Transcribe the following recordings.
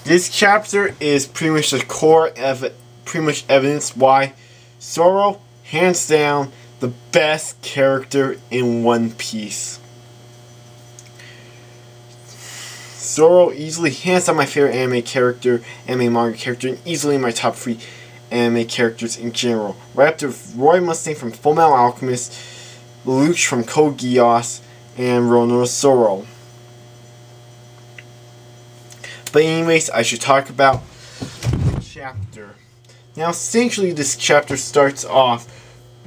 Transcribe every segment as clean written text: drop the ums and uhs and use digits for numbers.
This chapter is pretty much the core of pretty much evidence why Zoro, hands down, the best character in One Piece. Zoro easily, hands down, my favorite anime manga character, and easily in my top 3 anime characters in general. Right after Roy Mustang from Fullmetal Alchemist, Lelouch from Code Geass, and Zoro. But anyways, I should talk about the chapter. Now, essentially, this chapter starts off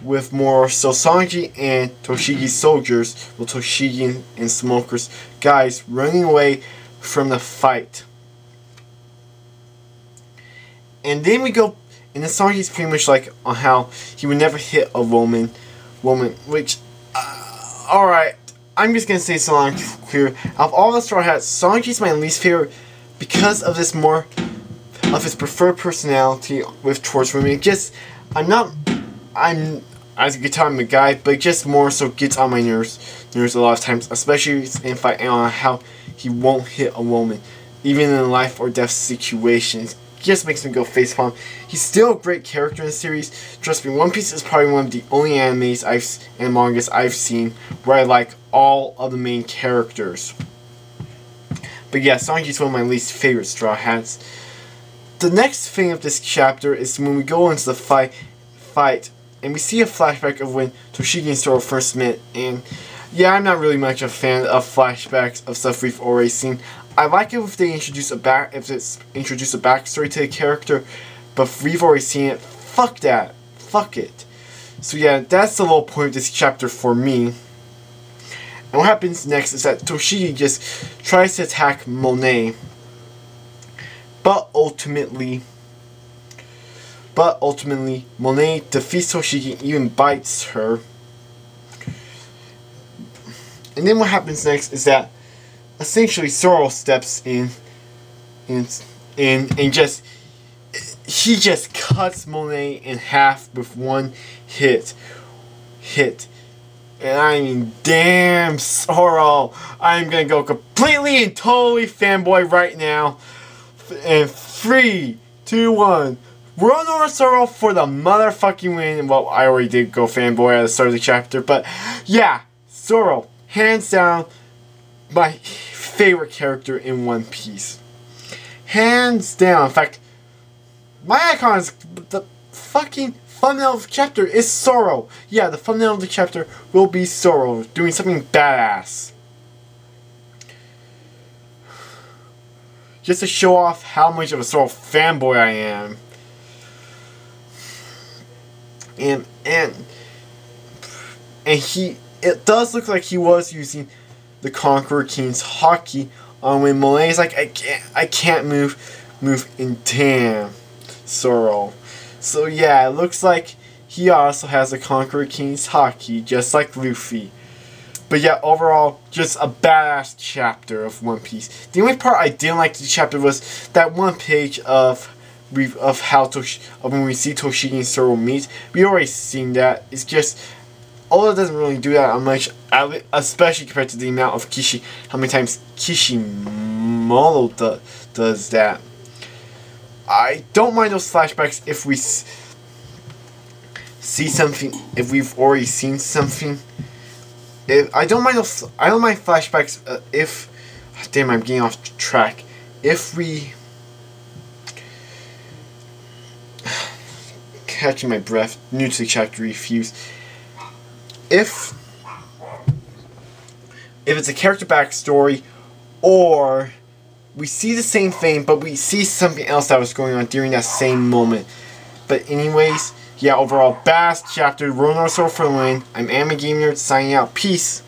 with more so Sanji and Toshigi's soldiers, well, Toshigi and Smoker's guys, running away from the fight. And then we go, and then Sanji's pretty much like on how he would never hit a woman, which, alright, I'm just gonna say so long clear. Out of all the Straw Hats, Sanji's my least favorite because of this more of his preferred personality with towards women. It just, I'm as a good time a guy, but it just more so gets on my nerves a lot of times, especially if I am on how he won't hit a woman, even in a life or death situations. Just makes me go facepalm. He's still a great character in the series. Trust me, One Piece is probably one of the only animes and mangas I've seen where I like all of the main characters. But yeah, Sanji's one of my least favorite Straw Hats. The next thing of this chapter is when we go into the fight, and we see a flashback of when Toshigi and Zoro first met. And yeah, I'm not really much a fan of flashbacks of stuff we've already seen. I like it if they introduce a backstory to the character, but if we've already seen it, fuck that. Fuck it. So yeah, that's the low point of this chapter for me. And what happens next is that Toshigi just tries to attack Monet, but ultimately Monet defeats Toshigi and even bites her. And then what happens next is that essentially Zoro steps in and just cuts Monet in half with one hit. And I mean, damn, Zoro, I'm gonna go completely and totally fanboy right now. And 3, 2, 1. Run over Zoro for the motherfucking win. Well, I already did go fanboy at the start of the chapter, but yeah, Zoro, hands down, my favorite character in One Piece. Hands down. In fact, my icon is the fucking thumbnail of the chapter is Zoro. Yeah, the thumbnail of the chapter will be Zoro doing something badass. Just to show off how much of a Zoro fanboy I am. And it does look like he was using the Conqueror King's hockey on when Monet's like, I can't move, and damn, Zoro. So yeah, it looks like he also has the Conqueror King's hockey, just like Luffy. But yeah, overall, just a badass chapter of One Piece. The only part I didn't like the chapter was that one page of how when we see Toshigi and Zoro meet. We already seen that. It's just, Oda doesn't really do that much, especially compared to the amount of how many times Kishimoto does that. I don't mind those flashbacks if we see something, if we've already seen something. I don't mind flashbacks if, damn, I'm getting off track. If we, catching my breath, new to the chapter refuse. If it's a character backstory, or we see the same thing, but we see something else that was going on during that same moment. But anyways, yeah, overall, badass chapter. Zoro for the win. I'm Anime Gamer signing out. Peace.